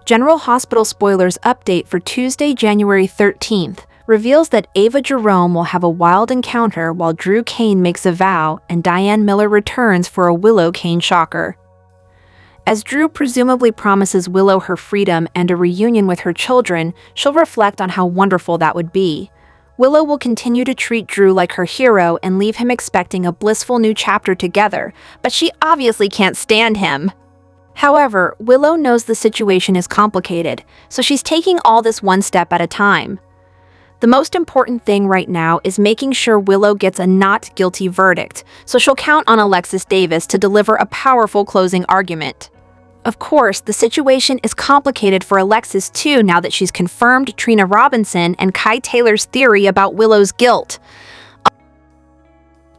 General Hospital spoilers update for Tuesday, January 13th reveals that Ava Jerome will have a wild encounter while Drew Kane makes a vow and Diane Miller returns for a Willow Kane shocker. As Drew presumably promises Willow her freedom and a reunion with her children, she'll reflect on how wonderful that would be. Willow will continue to treat Drew like her hero and leave him expecting a blissful new chapter together, but she obviously can't stand him. However, Willow knows the situation is complicated, so she's taking all this one step at a time. The most important thing right now is making sure Willow gets a not guilty verdict, so she'll count on Alexis Davis to deliver a powerful closing argument. Of course, the situation is complicated for Alexis too now that she's confirmed Trina Robinson and Kai Taylor's theory about Willow's guilt.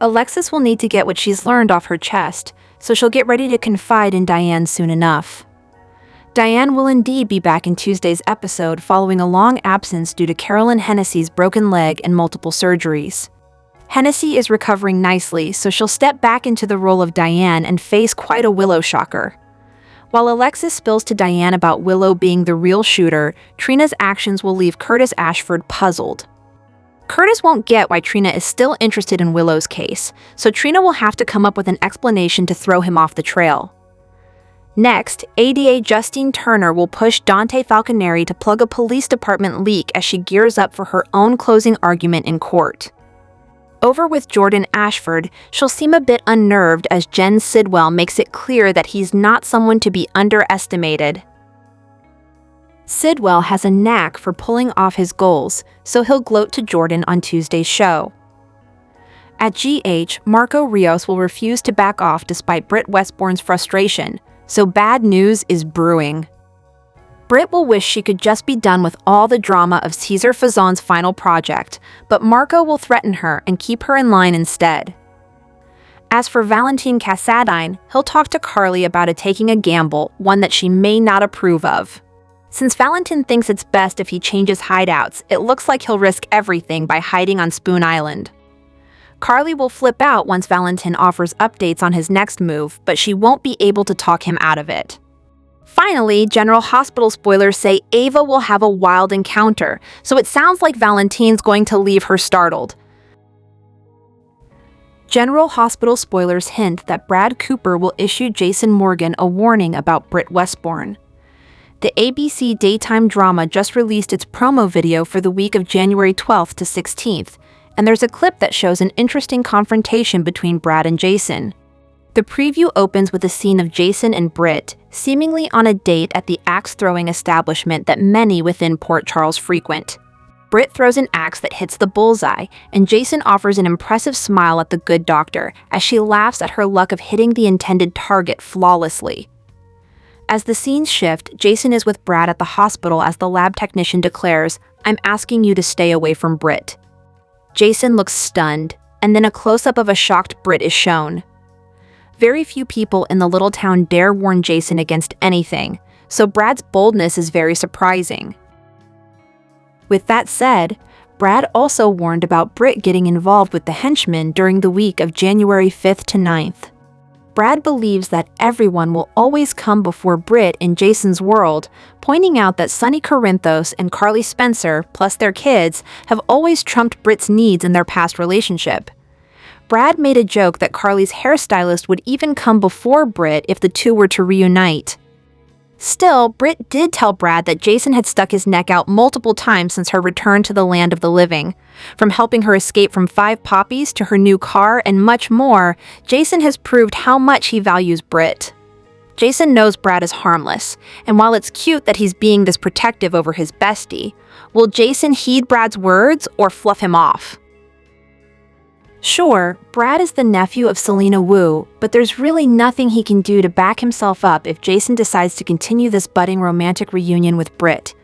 Alexis will need to get what she's learned off her chest, so she'll get ready to confide in Diane soon enough. Diane will indeed be back in Tuesday's episode following a long absence due to Carolyn Hennessy's broken leg and multiple surgeries. Hennessy is recovering nicely, so she'll step back into the role of Diane and face quite a Willow shocker. While Alexis spills to Diane about Willow being the real shooter, Trina's actions will leave Curtis Ashford puzzled. Curtis won't get why Trina is still interested in Willow's case, so Trina will have to come up with an explanation to throw him off the trail. Next, ADA Justine Turner will push Dante Falconeri to plug a police department leak as she gears up for her own closing argument in court. Over with Jordan Ashford, she'll seem a bit unnerved as Jen Sidwell makes it clear that he's not someone to be underestimated. Sidwell has a knack for pulling off his goals, so he'll gloat to Jordan on Tuesday's show. At GH, Marco Rios will refuse to back off despite Britt Westbourne's frustration, so bad news is brewing. Britt will wish she could just be done with all the drama of Cesar Fazan's final project, but Marco will threaten her and keep her in line instead. As for Valentine Cassadine, he'll talk to Carly about taking a gamble, one that she may not approve of. Since Valentin thinks it's best if he changes hideouts, it looks like he'll risk everything by hiding on Spoon Island. Carly will flip out once Valentin offers updates on his next move, but she won't be able to talk him out of it. Finally, General Hospital spoilers say Ava will have a wild encounter, so it sounds like Valentin's going to leave her startled. General Hospital spoilers hint that Brad Cooper will issue Jason Morgan a warning about Britt Westbourne. The ABC daytime drama just released its promo video for the week of January 12th to 16th, and there's a clip that shows an interesting confrontation between Brad and Jason. The preview opens with a scene of Jason and Britt seemingly on a date at the axe-throwing establishment that many within Port Charles frequent. Britt throws an axe that hits the bullseye, and Jason offers an impressive smile at the good doctor as she laughs at her luck of hitting the intended target flawlessly. As the scenes shift, Jason is with Brad at the hospital as the lab technician declares, "I'm asking you to stay away from Britt." Jason looks stunned, and then a close-up of a shocked Britt is shown. Very few people in the little town dare warn Jason against anything, so Brad's boldness is very surprising. With that said, Brad also warned about Britt getting involved with the henchmen during the week of January 5th to 9th. Brad believes that everyone will always come before Britt in Jason's world, pointing out that Sonny Corinthos and Carly Spencer, plus their kids, have always trumped Britt's needs in their past relationship. Brad made a joke that Carly's hairstylist would even come before Britt if the two were to reunite. Still, Britt did tell Brad that Jason had stuck his neck out multiple times since her return to the land of the living. From helping her escape from 5 poppies to her new car and much more, Jason has proved how much he values Britt. Jason knows Brad is harmless, and while it's cute that he's being this protective over his bestie, will Jason heed Brad's words or fluff him off? Sure, Brad is the nephew of Selena Wu, but there's really nothing he can do to back himself up if Jason decides to continue this budding romantic reunion with Britt.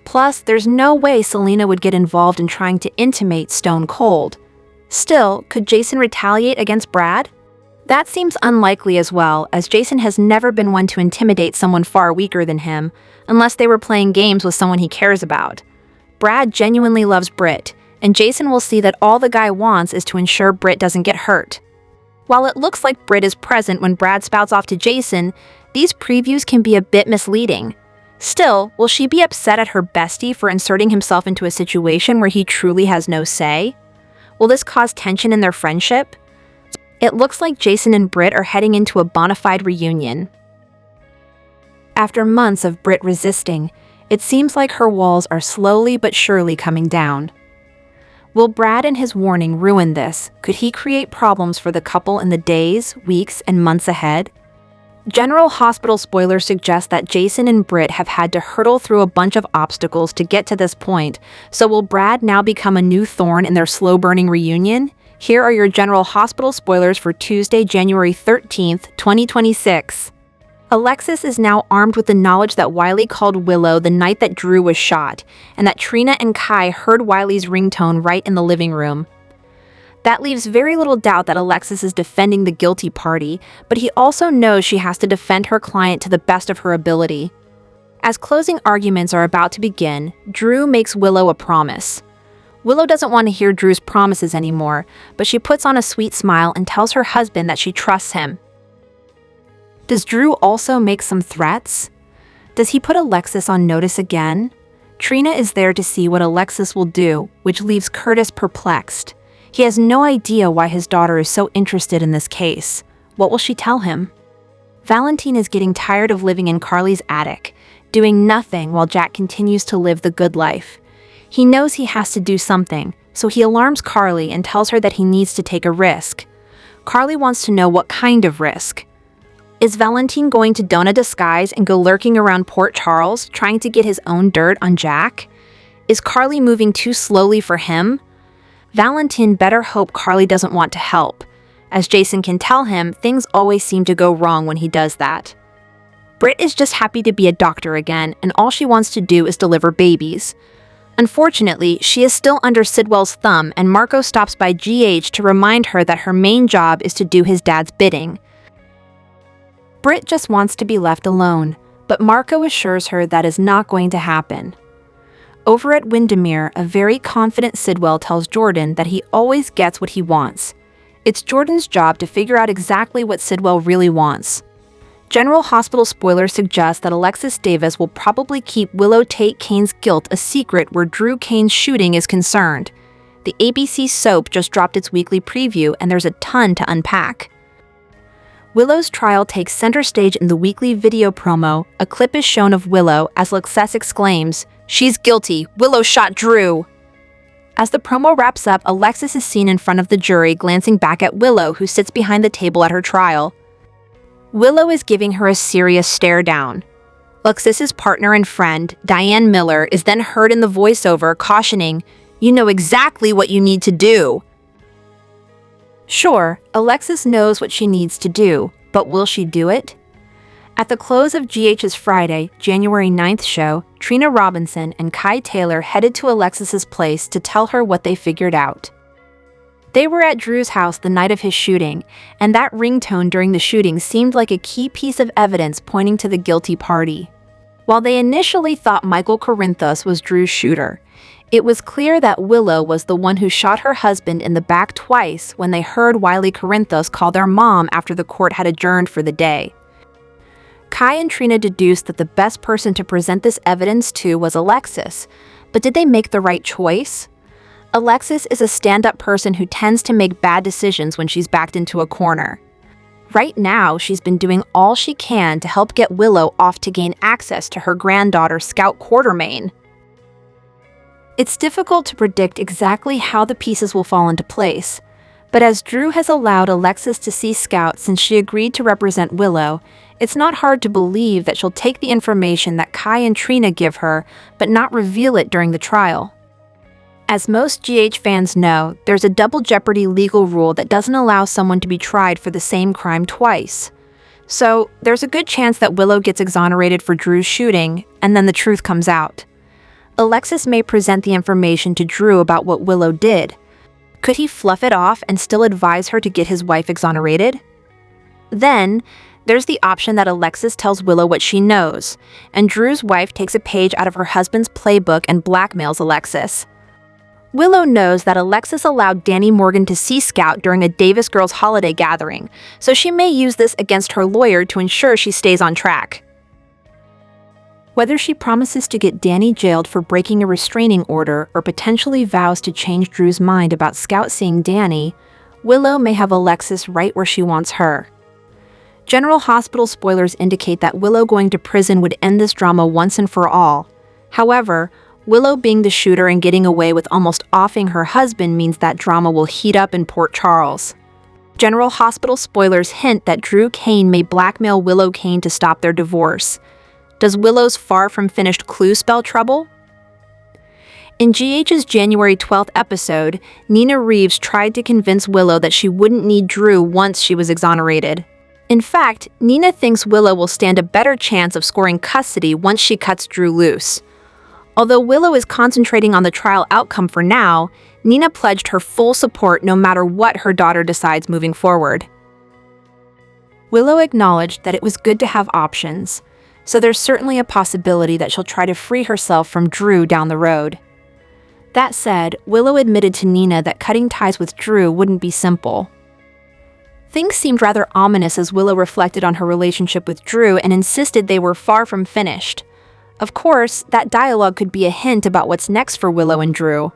Plus, there's no way Selena would get involved in trying to intimate Stone Cold. Still, could Jason retaliate against Brad? That seems unlikely as well, as Jason has never been one to intimidate someone far weaker than him, unless they were playing games with someone he cares about. Brad genuinely loves Britt, and Jason will see that all the guy wants is to ensure Britt doesn't get hurt. While it looks like Britt is present when Brad spouts off to Jason, these previews can be a bit misleading. Still, will she be upset at her bestie for inserting himself into a situation where he truly has no say? Will this cause tension in their friendship? It looks like Jason and Britt are heading into a bona fide reunion. After months of Britt resisting, it seems like her walls are slowly but surely coming down. Will Brad and his warning ruin this? Could he create problems for the couple in the days, weeks, and months ahead? General Hospital spoilers suggest that Jason and Britt have had to hurdle through a bunch of obstacles to get to this point, so will Brad now become a new thorn in their slow-burning reunion? Here are your General Hospital spoilers for Tuesday, January 13th, 2026. Alexis is now armed with the knowledge that Wiley called Willow the night that Drew was shot, and that Trina and Kai heard Wiley's ringtone right in the living room. That leaves very little doubt that Alexis is defending the guilty party, but he also knows she has to defend her client to the best of her ability. As closing arguments are about to begin, Drew makes Willow a promise. Willow doesn't want to hear Drew's promises anymore, but she puts on a sweet smile and tells her husband that she trusts him. Does Drew also make some threats? Does he put Alexis on notice again? Trina is there to see what Alexis will do, which leaves Curtis perplexed. He has no idea why his daughter is so interested in this case. What will she tell him? Valentine is getting tired of living in Carly's attic, doing nothing while Jack continues to live the good life. He knows he has to do something, so he alarms Carly and tells her that he needs to take a risk. Carly wants to know what kind of risk. Is Valentine going to don a disguise and go lurking around Port Charles, trying to get his own dirt on Jack? Is Carly moving too slowly for him? Valentine better hope Carly doesn't want to help. As Jason can tell him, things always seem to go wrong when he does that. Britt is just happy to be a doctor again, and all she wants to do is deliver babies. Unfortunately, she is still under Sidwell's thumb, and Marco stops by GH to remind her that her main job is to do his dad's bidding. Britt just wants to be left alone, but Marco assures her that is not going to happen. Over at Windermere, a very confident Sidwell tells Jordan that he always gets what he wants. It's Jordan's job to figure out exactly what Sidwell really wants. General Hospital spoilers suggest that Alexis Davis will probably keep Willow Tate Kane's guilt a secret where Drew Kane's shooting is concerned. The ABC soap just dropped its weekly preview, and there's a ton to unpack. Willow's trial takes center stage in the weekly video promo. A clip is shown of Willow as Alexis exclaims, "She's guilty. Willow shot Drew." As the promo wraps up, Alexis is seen in front of the jury glancing back at Willow, who sits behind the table at her trial. Willow is giving her a serious stare down. Alexis's partner and friend, Diane Miller, is then heard in the voiceover cautioning, "You know exactly what you need to do." Sure, Alexis knows what she needs to do, but will she do it? At the close of GH's Friday, January 9th show, Trina Robinson and Kai Taylor headed to Alexis's place to tell her what they figured out. They were at Drew's house the night of his shooting, and that ringtone during the shooting seemed like a key piece of evidence pointing to the guilty party. While they initially thought Michael Corinthos was Drew's shooter, it was clear that Willow was the one who shot her husband in the back twice when they heard Wiley Corinthos call their mom after the court had adjourned for the day. Kai and Trina deduced that the best person to present this evidence to was Alexis, but did they make the right choice? Alexis is a stand-up person who tends to make bad decisions when she's backed into a corner. Right now, she's been doing all she can to help get Willow off to gain access to her granddaughter, Scout Quartermain. It's difficult to predict exactly how the pieces will fall into place, but as Drew has allowed Alexis to see Scout since she agreed to represent Willow, it's not hard to believe that she'll take the information that Kai and Trina give her, but not reveal it during the trial. As most GH fans know, there's a double jeopardy legal rule that doesn't allow someone to be tried for the same crime twice. So, there's a good chance that Willow gets exonerated for Drew's shooting, and then the truth comes out. Alexis may present the information to Drew about what Willow did. Could he fluff it off and still advise her to get his wife exonerated? Then, there's the option that Alexis tells Willow what she knows, and Drew's wife takes a page out of her husband's playbook and blackmails Alexis. Willow knows that Alexis allowed Danny Morgan to see Scout during a Davis Girls holiday gathering, so she may use this against her lawyer to ensure she stays on track. Whether she promises to get Danny jailed for breaking a restraining order or potentially vows to change Drew's mind about Scout seeing Danny, Willow may have Alexis right where she wants her. General Hospital spoilers indicate that Willow going to prison would end this drama once and for all. However, Willow being the shooter and getting away with almost offing her husband means that drama will heat up in Port Charles. General Hospital spoilers hint that Drew Kane may blackmail Willow Kane to stop their divorce. Does Willow's far from finished clue spell trouble? In GH's January 12th episode, Nina Reeves tried to convince Willow that she wouldn't need Drew once she was exonerated. In fact, Nina thinks Willow will stand a better chance of scoring custody once she cuts Drew loose. Although Willow is concentrating on the trial outcome for now, Nina pledged her full support no matter what her daughter decides moving forward. Willow acknowledged that it was good to have options, so there's certainly a possibility that she'll try to free herself from Drew down the road. That said, Willow admitted to Nina that cutting ties with Drew wouldn't be simple. Things seemed rather ominous as Willow reflected on her relationship with Drew and insisted they were far from finished. Of course, that dialogue could be a hint about what's next for Willow and Drew.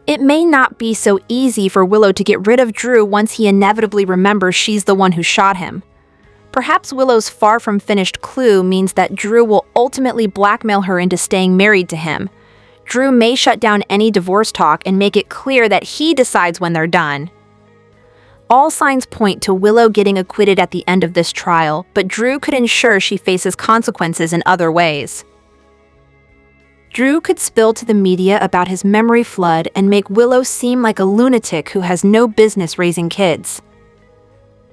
It may not be so easy for Willow to get rid of Drew once he inevitably remembers she's the one who shot him. Perhaps Willow's far from finished clue means that Drew will ultimately blackmail her into staying married to him. Drew may shut down any divorce talk and make it clear that he decides when they're done. All signs point to Willow getting acquitted at the end of this trial, but Drew could ensure she faces consequences in other ways. Drew could spill to the media about his memory flood and make Willow seem like a lunatic who has no business raising kids.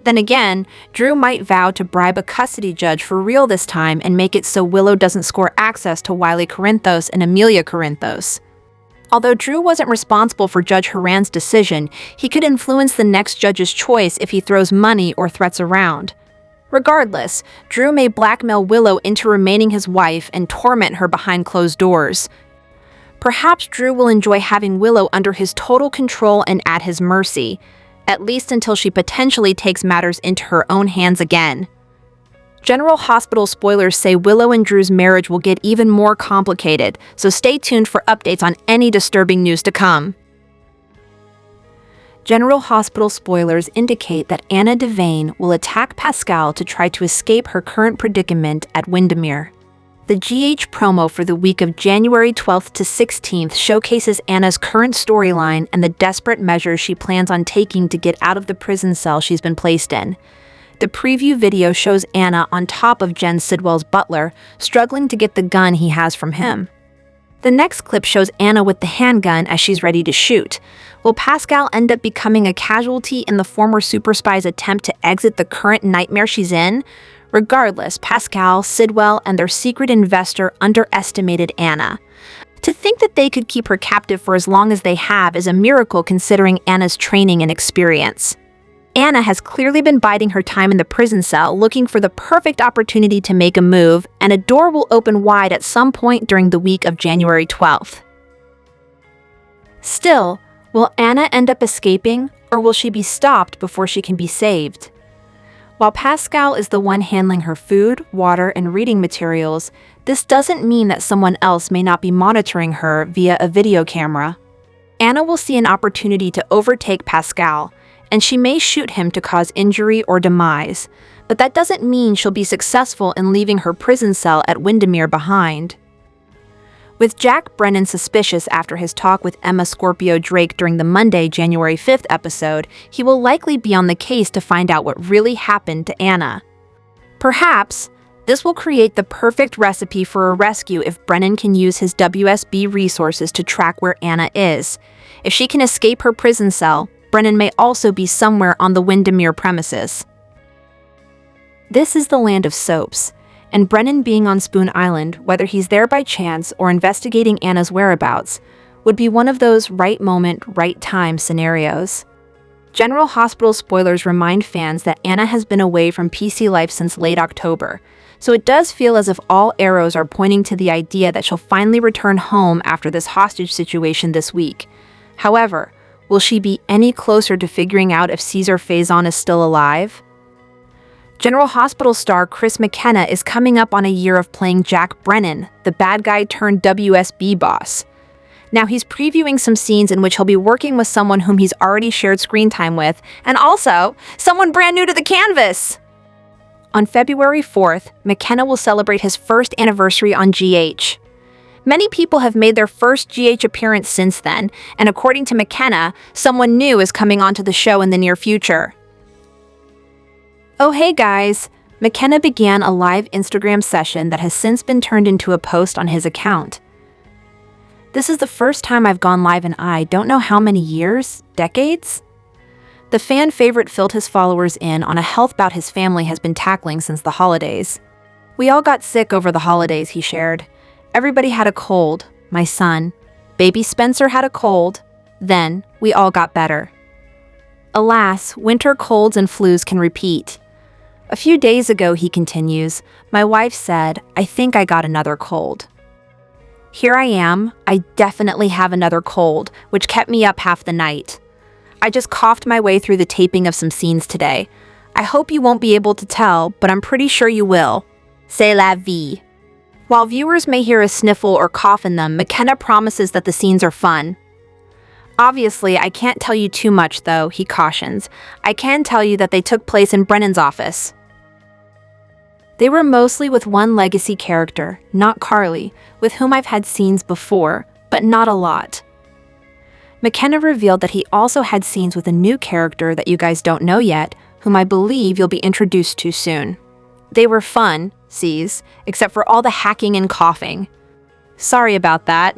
Then again, Drew might vow to bribe a custody judge for real this time and make it so Willow doesn't score access to Wiley Corinthos and Amelia Corinthos. Although Drew wasn't responsible for Judge Horan's decision, he could influence the next judge's choice if he throws money or threats around. Regardless, Drew may blackmail Willow into remaining his wife and torment her behind closed doors. Perhaps Drew will enjoy having Willow under his total control and at his mercy, at least until she potentially takes matters into her own hands again. General Hospital spoilers say Willow and Drew's marriage will get even more complicated, so stay tuned for updates on any disturbing news to come. General Hospital spoilers indicate that Anna Devane will attack Pascal to try to escape her current predicament at Windermere. The GH promo for the week of January 12th to 16th showcases Anna's current storyline and the desperate measures she plans on taking to get out of the prison cell she's been placed in. The preview video shows Anna on top of Jen Sidwell's butler, struggling to get the gun he has from him. The next clip shows Anna with the handgun as she's ready to shoot. Will Pascal end up becoming a casualty in the former super spy's attempt to exit the current nightmare she's in? Regardless, Pascal, Sidwell, and their secret investor underestimated Anna. To think that they could keep her captive for as long as they have is a miracle considering Anna's training and experience. Anna has clearly been biding her time in the prison cell, looking for the perfect opportunity to make a move, and a door will open wide at some point during the week of January 12th. Still, will Anna end up escaping, or will she be stopped before she can be saved? While Pascal is the one handling her food, water, and reading materials, this doesn't mean that someone else may not be monitoring her via a video camera. Anna will see an opportunity to overtake Pascal, and she may shoot him to cause injury or demise, but that doesn't mean she'll be successful in leaving her prison cell at Windermere behind. With Jack Brennan suspicious after his talk with Emma Scorpio Drake during the Monday, January 5th episode, he will likely be on the case to find out what really happened to Anna. Perhaps, this will create the perfect recipe for a rescue if Brennan can use his WSB resources to track where Anna is. If she can escape her prison cell, Brennan may also be somewhere on the Windermere premises. This is the land of soaps, and Brennan being on Spoon Island, whether he's there by chance or investigating Anna's whereabouts, would be one of those right moment, right time scenarios. General Hospital spoilers remind fans that Anna has been away from PC life since late October, so it does feel as if all arrows are pointing to the idea that she'll finally return home after this hostage situation this week. However, will she be any closer to figuring out if Caesar Faison is still alive? General Hospital star Chris McKenna is coming up on a year of playing Jack Brennan, the bad guy turned WSB boss. Now he's previewing some scenes in which he'll be working with someone whom he's already shared screen time with, and also someone brand new to the canvas. On February 4th, McKenna will celebrate his first anniversary on GH. Many people have made their first GH appearance since then, and according to McKenna, someone new is coming onto the show in the near future. Oh hey guys! McKenna began a live Instagram session that has since been turned into a post on his account. This is the first time I've gone live in I don't know how many years, decades? The fan favorite filled his followers in on a health bout his family has been tackling since the holidays. We all got sick over the holidays, he shared. Everybody had a cold, my son. Baby Spencer had a cold. Then, we all got better. Alas, winter colds and flus can repeat. A few days ago, he continues, my wife said, I think I got another cold. Here I am, I definitely have another cold, which kept me up half the night. I just coughed my way through the taping of some scenes today. I hope you won't be able to tell, but I'm pretty sure you will. C'est la vie. While viewers may hear a sniffle or cough in them, McKenna promises that the scenes are fun. Obviously, I can't tell you too much though, he cautions. I can tell you that they took place in Brennan's office. They were mostly with one legacy character, not Carly, with whom I've had scenes before, but not a lot. McKenna revealed that he also had scenes with a new character that you guys don't know yet, whom I believe you'll be introduced to soon. They were fun, sees, except for all the hacking and coughing. Sorry about that.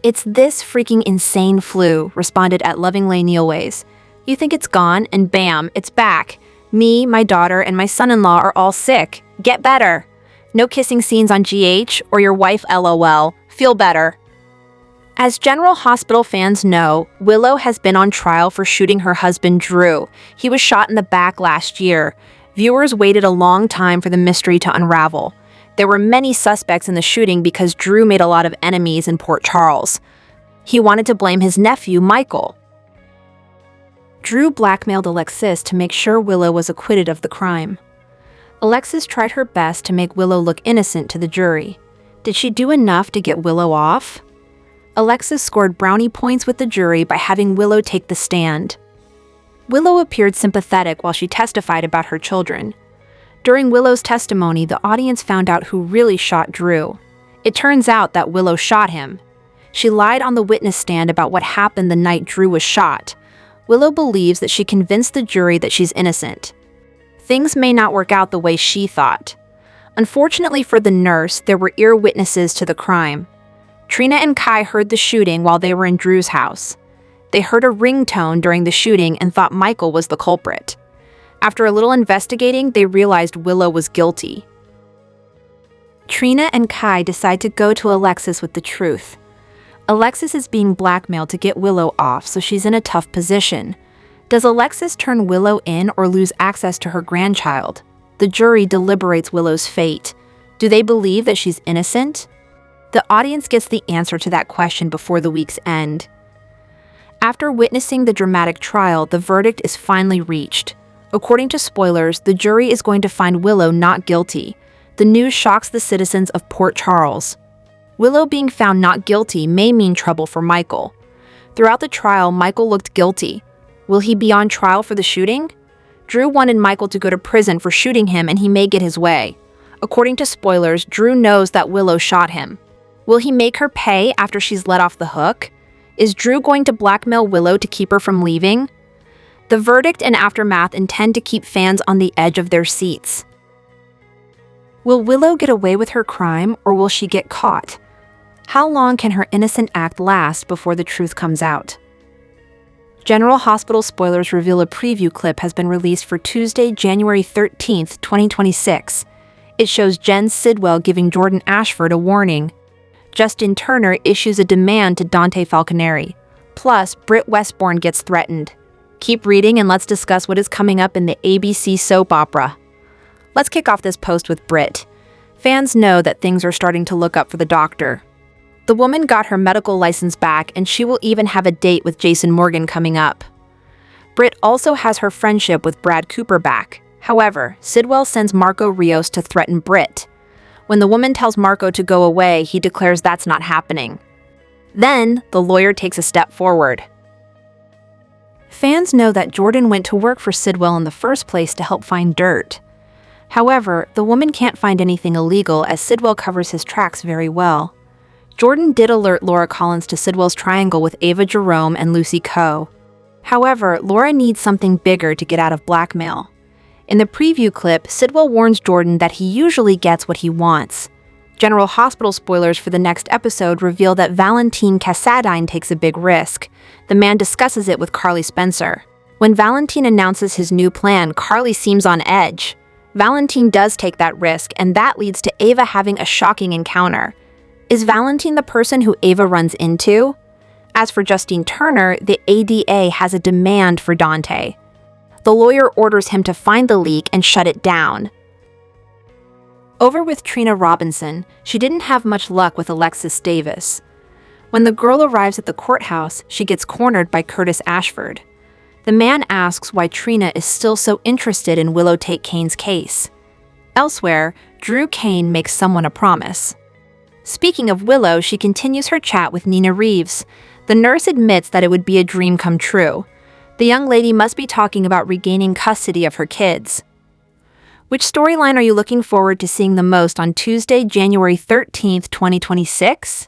It's this freaking insane flu, responded at Lovingly Neilways. You think it's gone, and bam, it's back. Me, my daughter, and my son-in-law are all sick. Get better. No kissing scenes on GH, or your wife LOL. Feel better. As General Hospital fans know, Willow has been on trial for shooting her husband Drew. He was shot in the back last year. Viewers waited a long time for the mystery to unravel. There were many suspects in the shooting because Drew made a lot of enemies in Port Charles. He wanted to blame his nephew, Michael. Drew blackmailed Alexis to make sure Willow was acquitted of the crime. Alexis tried her best to make Willow look innocent to the jury. Did she do enough to get Willow off? Alexis scored brownie points with the jury by having Willow take the stand. Willow appeared sympathetic while she testified about her children. During Willow's testimony, the audience found out who really shot Drew. It turns out that Willow shot him. She lied on the witness stand about what happened the night Drew was shot. Willow believes that she convinced the jury that she's innocent. Things may not work out the way she thought. Unfortunately for the nurse, there were ear witnesses to the crime. Trina and Kai heard the shooting while they were in Drew's house. They heard a ringtone during the shooting and thought Michael was the culprit. After a little investigating, they realized Willow was guilty. Trina and Kai decide to go to Alexis with the truth. Alexis is being blackmailed to get Willow off, so she's in a tough position. Does Alexis turn Willow in or lose access to her grandchild? The jury deliberates Willow's fate. Do they believe that she's innocent? The audience gets the answer to that question before the week's end. After witnessing the dramatic trial, the verdict is finally reached. According to spoilers, the jury is going to find Willow not guilty. The news shocks the citizens of Port Charles. Willow being found not guilty may mean trouble for Michael. Throughout the trial, Michael looked guilty. Will he be on trial for the shooting? Drew wanted Michael to go to prison for shooting him, and he may get his way. According to spoilers, Drew knows that Willow shot him. Will he make her pay after she's let off the hook? Is Drew going to blackmail Willow to keep her from leaving? The verdict and aftermath intend to keep fans on the edge of their seats. Will Willow get away with her crime, or will she get caught? How long can her innocent act last before the truth comes out? General Hospital spoilers reveal a preview clip has been released for Tuesday, January 13th, 2026. It shows Jen Sidwell giving Jordan Ashford a warning. Justin Turner issues a demand to Dante Falconeri. Plus, Britt Westbourne gets threatened. Keep reading and let's discuss what is coming up in the ABC soap opera. Let's kick off this post with Britt. Fans know that things are starting to look up for the doctor. The woman got her medical license back, and she will even have a date with Jason Morgan coming up. Britt also has her friendship with Brad Cooper back. However, Sidwell sends Marco Rios to threaten Britt. When the woman tells Marco to go away, he declares that's not happening. Then, the lawyer takes a step forward. Fans know that Jordan went to work for Sidwell in the first place to help find dirt. However, the woman can't find anything illegal as Sidwell covers his tracks very well. Jordan did alert Laura Collins to Sidwell's triangle with Ava Jerome and Lucy Coe. However, Laura needs something bigger to get out of blackmail. In the preview clip, Sidwell warns Jordan that he usually gets what he wants. General Hospital spoilers for the next episode reveal that Valentine Cassadine takes a big risk. The man discusses it with Carly Spencer. When Valentine announces his new plan, Carly seems on edge. Valentine does take that risk, and that leads to Ava having a shocking encounter. Is Valentine the person who Ava runs into? As for Justine Turner, the ADA has a demand for Dante. The lawyer orders him to find the leak and shut it down. Over with Trina Robinson, she didn't have much luck with Alexis Davis. When the girl arrives at the courthouse, she gets cornered by Curtis Ashford. The man asks why Trina is still so interested in Willow Tate Kane's case. Elsewhere, Drew Kane makes someone a promise. Speaking of Willow, she continues her chat with Nina Reeves. The nurse admits that it would be a dream come true. The young lady must be talking about regaining custody of her kids. Which storyline are you looking forward to seeing the most on Tuesday, January 13th, 2026?